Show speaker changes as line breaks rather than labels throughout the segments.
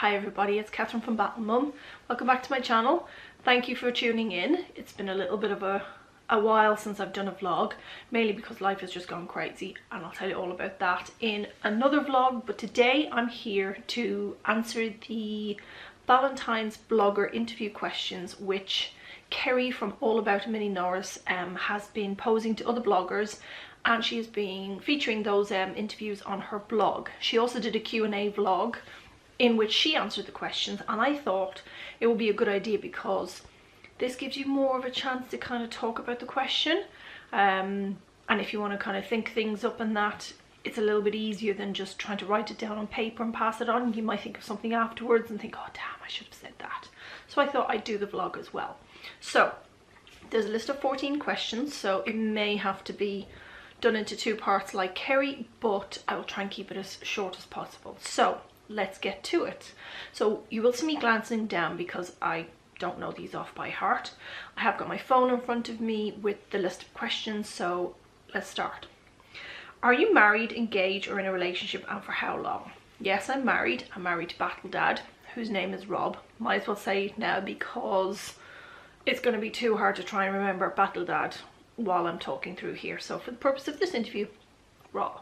Hi everybody, it's Catherine from BattleMum. Welcome back to my channel. Thank you for tuning in. It's been a little bit of a while since I've done a vlog, mainly because life has just gone crazy, and I'll tell you all about that in another vlog. But today I'm here to answer the Valentine's blogger interview questions, which Kerry from All About a Mini Norris has been posing to other bloggers, and she has been featuring those interviews on her blog. She also did a Q&A vlog in which she answered the questions, and I thought it would be a good idea because this gives you more of a chance to kind of talk about the question, and if you want to kind of think things up and that, it's a little bit easier than just trying to write it down on paper and pass it on. You might think of something afterwards and think, oh damn, I should have said that. So I thought I'd do the vlog as well. So there's a list of 14 questions, so it may have to be done into two parts like Kerry, but I will try and keep it as short as possible. So let's get to it. So you will see me glancing down because I don't know these off by heart. I have got my phone in front of me with the list of questions, so let's start. Are you married, engaged, or in a relationship, and for how long? Yes, I'm married. I'm married to Battle Dad, whose name is Rob. Might as well say it now because it's going to be too hard to try and remember Battle Dad while I'm talking through here. So for the purpose of this interview, Rob.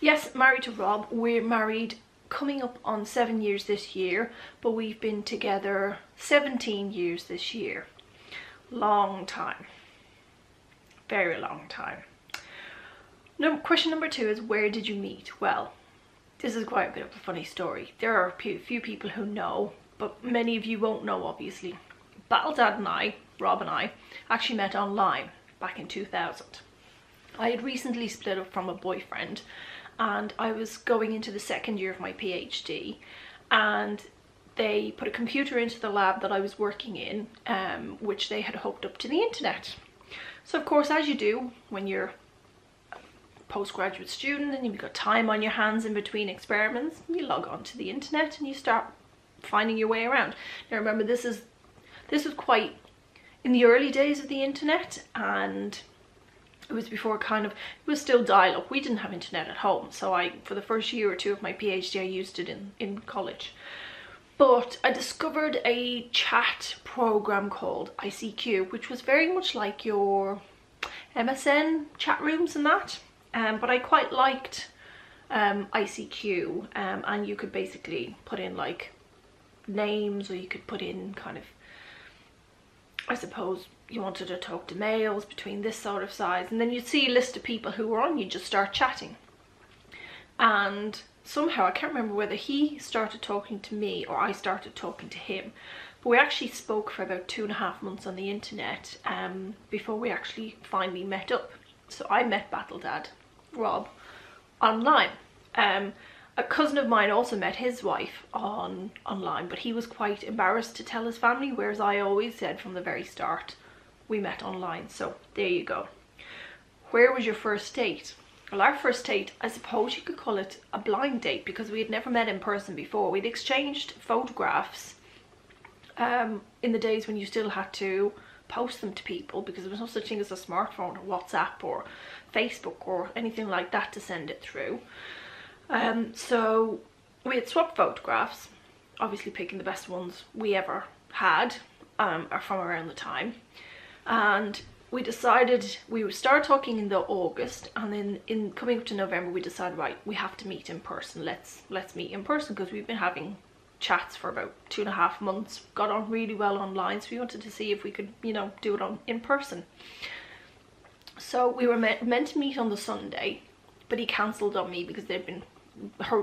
Yes, married to Rob. We're married coming up on 7 years this year, but we've been together 17 years this year. Long time. Very long time. Question number 2 is, where did you meet? Well, this is quite a bit of a funny story. There are a few people who know, but many of you won't know, obviously. Battle Dad and I, Rob and I, actually met online back in 2000. I had recently split up from a boyfriend, and I was going into the second year of my PhD, and they put a computer into the lab that I was working in, which they had hooked up to the internet. So of course, as you do when you're a postgraduate student and you've got time on your hands in between experiments, you log on to the internet and you start finding your way around. Now remember, this was quite in the early days of the internet, and it was before it was still dial-up. We didn't have internet at home, so for the first year or two of my PhD I used it in college. But I discovered a chat program called ICQ, which was very much like your MSN chat rooms and that, but I quite liked ICQ, and you could basically put in like names, or you could put in kind of, I suppose you wanted to talk to males between this sort of size, and then you'd see a list of people who were on, you just start chatting. And somehow, I can't remember whether he started talking to me or I started talking to him, but we actually spoke for about 2.5 months on the internet before we actually finally met up. So I met Battle Dad, Rob, online. A cousin of mine also met his wife online, but he was quite embarrassed to tell his family, whereas I always said from the very start we met online. So there you go. Where was your first date? Well, our first date, I suppose you could call it a blind date, because we had never met in person before. We'd exchanged photographs in the days when you still had to post them to people, because there was no such thing as a smartphone or WhatsApp or Facebook or anything like that to send it through. So we had swapped photographs, obviously picking the best ones we ever had, are from around the time, and we decided we would start talking in the August, and then in coming up to November we decided, right, we have to meet in person. Let's meet in person, because we've been having chats for about 2.5 months, got on really well online, so we wanted to see if we could, you know, do it in person. So we were meant to meet on the Sunday, but he cancelled on me because there'd been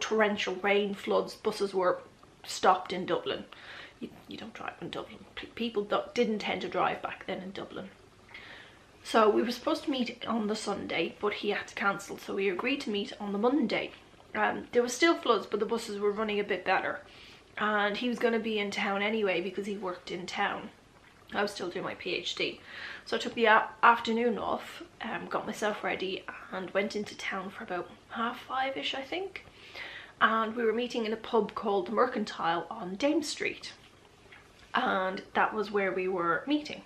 torrential rain, floods, buses were stopped in Dublin. You don't drive in Dublin. People didn't tend to drive back then in Dublin. So we were supposed to meet on the Sunday, but he had to cancel, so we agreed to meet on the Monday. There was still floods, but the buses were running a bit better, and he was going to be in town anyway because he worked in town. I was still doing my PhD, so I took the afternoon off, got myself ready, and went into town for about 5:30ish, I think. And we were meeting in a pub called the Mercantile on Dame Street, and that was where we were meeting.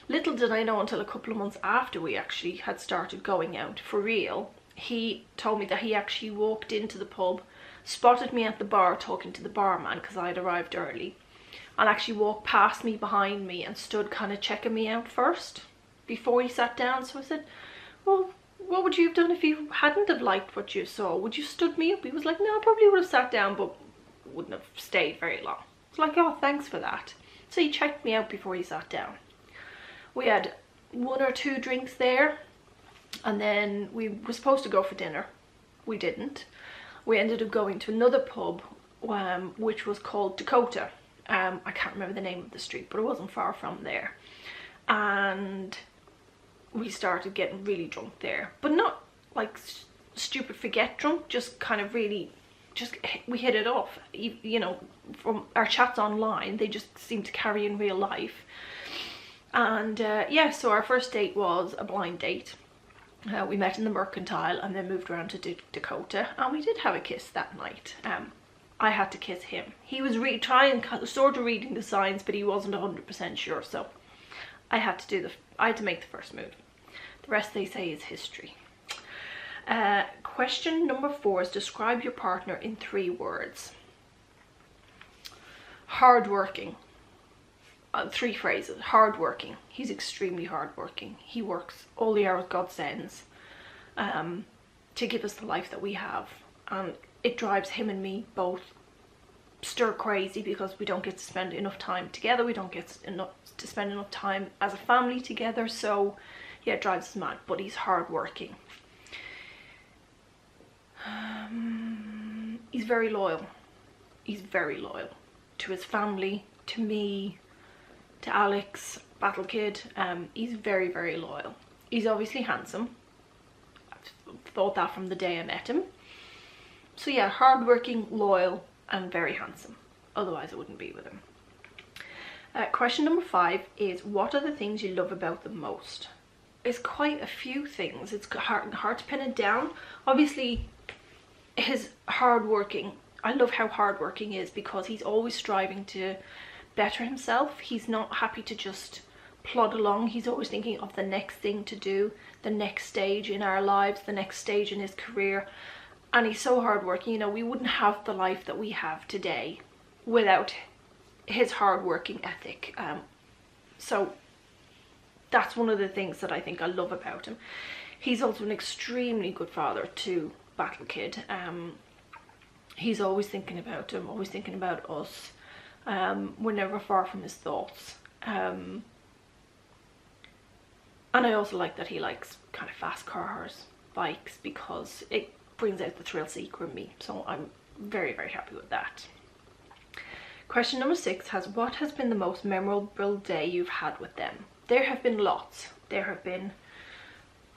Little did I know until a couple of months after we actually had started going out for real. He told me that he actually walked into the pub, spotted me at the bar talking to the barman because I'd arrived early, and actually walked past me behind me and stood kind of checking me out first before he sat down. So I said, well, what would you have done if you hadn't have liked what you saw? Would you stood me up? He was like, no, I probably would have sat down, but wouldn't have stayed very long. I was like, oh, thanks for that. So he checked me out before he sat down. We had 1 or 2 drinks there, and then we were supposed to go for dinner. We didn't. We ended up going to another pub, which was called Dakota. I can't remember the name of the street, but it wasn't far from there. And we started getting really drunk there, but not like stupid forget drunk, just kind of really, we hit it off. You know, from our chats online, they just seemed to carry in real life. And yeah, so our first date was a blind date. We met in the Mercantile and then moved around to Dakota, and we did have a kiss that night. I had to kiss him. He was sort of reading the signs, but he wasn't 100% sure, so I had to make the first move. The rest, they say, is history. Question number 4 is describe your partner in 3 words. Hardworking. 3 phrases. Hardworking. He's extremely hardworking. He works all the hours God sends to give us the life that we have, and it drives him and me both stir crazy because we don't get to spend enough time together. We don't get to spend enough time as a family together, so yeah, it drives us mad. But he's hardworking. He's very loyal. He's very loyal to his family, to me, to Alex, Battle Kid. He's very, very loyal. He's obviously handsome. I've thought that from the day I met him. So yeah, hardworking, loyal, and very handsome. Otherwise I wouldn't be with him. Question number 5 is, what are the things you love about them most? It's quite a few things. It's hard to pin it down. Obviously, his hardworking. I love how hardworking he is because he's always striving to better himself. He's not happy to just plod along. He's always thinking of the next thing to do, the next stage in our lives, the next stage in his career. And he's so hardworking. You know, we wouldn't have the life that we have today without his hardworking ethic. So that's one of the things that I think I love about him. He's also an extremely good father to Battle Kid. He's always thinking about him, always thinking about us. We're never far from his thoughts. And I also like that he likes kind of fast cars, bikes, because it brings out the thrill seeker in me. So I'm very, very happy with that. Question number 6 has, what has been the most memorable day you've had with them? There have been lots. There have been,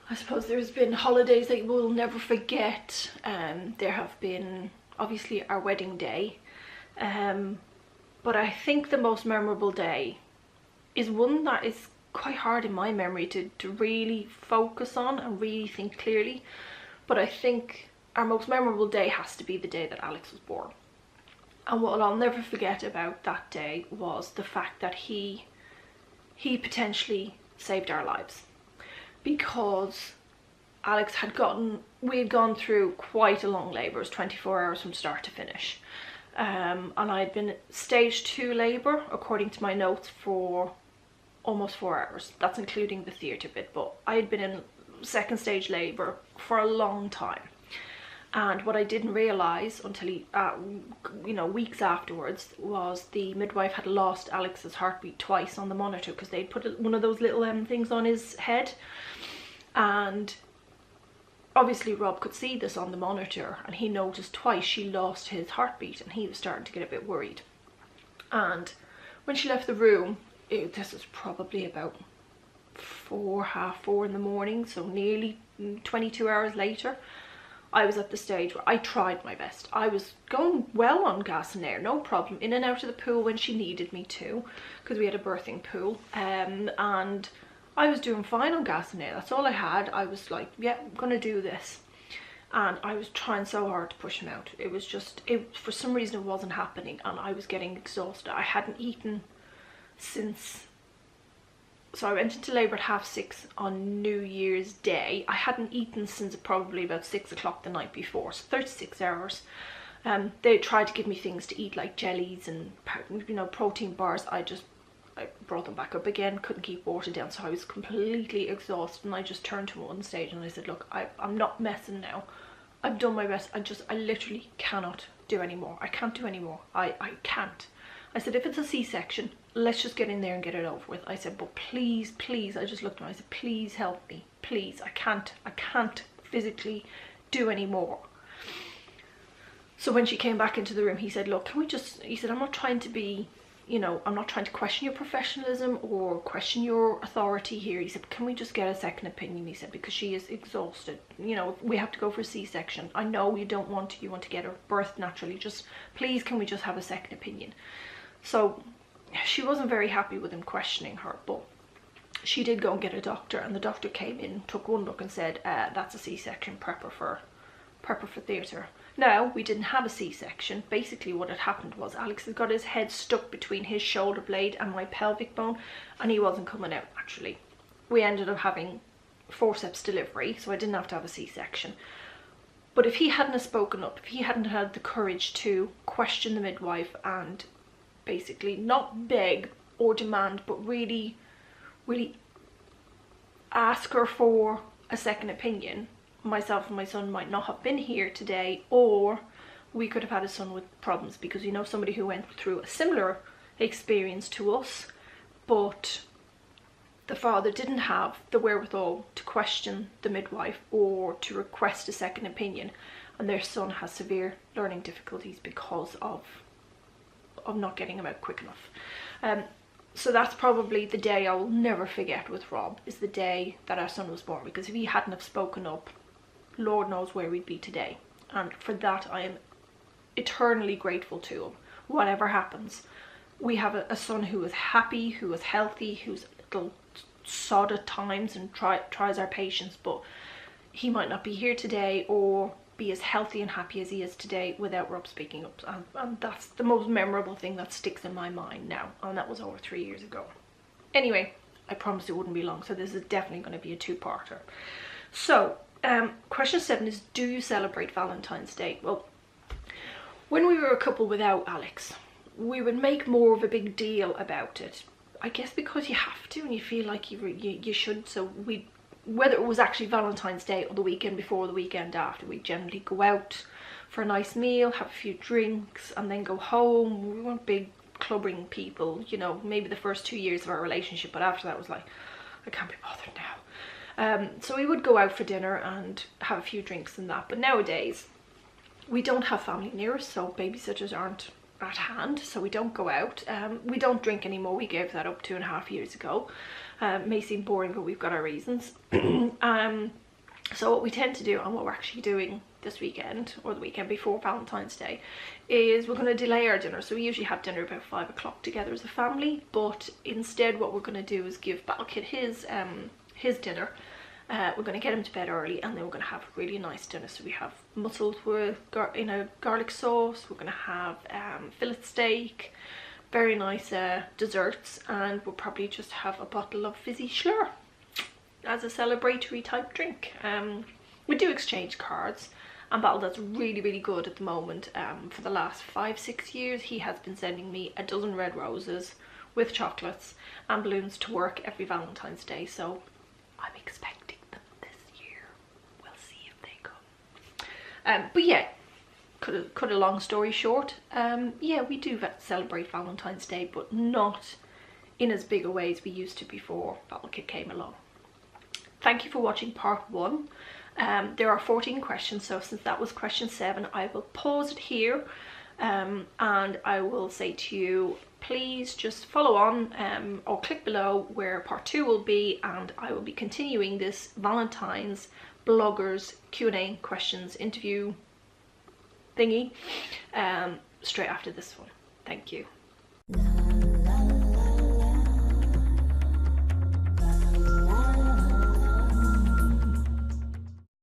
I suppose there's been holidays that we'll never forget. There have been obviously our wedding day. But I think the most memorable day is one that is quite hard in my memory to really focus on and really think clearly. But I think our most memorable day has to be the day that Alex was born. And what I'll never forget about that day was the fact that he potentially saved our lives. Because Alex we had gone through quite a long labour. It was 24 hours from start to finish. And I had been stage 2 labour, according to my notes, for almost 4 hours. That's including the theatre bit, but I had been in 2nd stage labour for a long time. And what I didn't realise until weeks afterwards, was the midwife had lost Alex's heartbeat twice on the monitor, because they'd put one of those little things on his head. And obviously Rob could see this on the monitor, and he noticed twice she lost his heartbeat, and he was starting to get a bit worried. And when she left the room, this was probably about 4:30 in the morning, so nearly 22 hours later, I was at the stage where I tried my best. I was going well on gas and air, no problem, in and out of the pool when she needed me to, because we had a birthing pool, and I was doing fine on gas and air. That's all I had. I was like, yeah, I'm gonna do this. And I was trying so hard to push him out. It was just, for some reason it wasn't happening, and I was getting exhausted. I hadn't eaten since, so I went into labour at 6:30 on New Year's Day. I hadn't eaten since probably about 6 o'clock the night before, so 36 hours. They tried to give me things to eat like jellies and, you know, protein bars. I brought them back up again, couldn't keep water down, so I was completely exhausted, and I just turned to one stage and I said, look, I'm not messing now. I've done my best. I literally cannot do anymore. I can't do anymore. I can't. I said, if it's a C-section, let's just get in there and get it over with. I said, but please, please, I just looked at him, I said, please help me, please. I can't physically do anymore. So when she came back into the room, he said, look, he said, I'm not trying to be, you know, I'm not trying to question your professionalism or question your authority here. He said, can we just get a second opinion? He said, because she is exhausted. You know, we have to go for a C-section. I know you don't want to, you want to get her birthed naturally. Just, please, can we just have a second opinion? So she wasn't very happy with him questioning her, but she did go and get a doctor, and the doctor came in, took one look and said, that's a C-section, prep her for theatre. Now, we didn't have a C-section. Basically what had happened was Alex had got his head stuck between his shoulder blade and my pelvic bone, and he wasn't coming out naturally. We ended up having forceps delivery, so I didn't have to have a C-section. But if he hadn't have spoken up, if he hadn't had the courage to question the midwife and basically not beg or demand, but really ask her for a second opinion, myself and my son might not have been here today, or we could have had a son with problems, because, you know, somebody who went through a similar experience to us, but the father didn't have the wherewithal to question the midwife or to request a second opinion, and their son has severe learning difficulties because of not getting him out quick enough. So that's probably the day I will never forget with Rob, is the day that our son was born, because if he hadn't have spoken up, Lord knows where we'd be today. And for that I am eternally grateful to him. Whatever happens, we have a son who is happy, who is healthy, who's a little sod at times and tries our patience, but he might not be here today or be as healthy and happy as he is today without Rob speaking up. And that's the most memorable thing that sticks in my mind now, and that was over 3 years ago. Anyway, I promised it wouldn't be long, so this is definitely going to be a two-parter. So question 7 is, do you celebrate Valentine's Day? Well, when we were a couple without Alex, we would make more of a big deal about it. I guess because you have to and you feel like you should. So whether it was actually Valentine's Day or the weekend before or the weekend after, we'd generally go out for a nice meal, have a few drinks, and then go home. We weren't big clubbing people, you know, maybe the first 2 years of our relationship, but after that was like, I can't be bothered now. So we would go out for dinner and have a few drinks and that. But nowadays we don't have family near us, so babysitters aren't at hand, so we don't go out. We don't drink anymore. We gave that up 2.5 years ago. May seem boring, but we've got our reasons. So what we tend to do, and what we're actually doing this weekend or the weekend before Valentine's Day, is we're going to delay our dinner. So we usually have dinner about 5 o'clock together as a family, but instead what we're going to do is give Battlekid his dinner. We're going to get him to bed early, and then we're going to have a really nice dinner. So we have mussels with in a garlic sauce. We're going to have fillet steak, very nice desserts, and we'll probably just have a bottle of fizzy Schlur as a celebratory type drink. We do exchange cards, and Battle does really good at the moment. For the last 5-6 years he has been sending me a dozen red roses with chocolates and balloons to work every Valentine's Day, so I'm expecting them this year. We'll see if they come. But yeah, cut a long story short, yeah, we do celebrate Valentine's Day, but not in as big a way as we used to before Battlekid came along. Thank you for watching part 1. There are 14 questions, so since that was question 7, I will pause it here, and I will say to you, please just follow on or click below where part 2 will be, and I will be continuing this Valentine's bloggers Q&A questions interview thingy straight after this one. Thank you.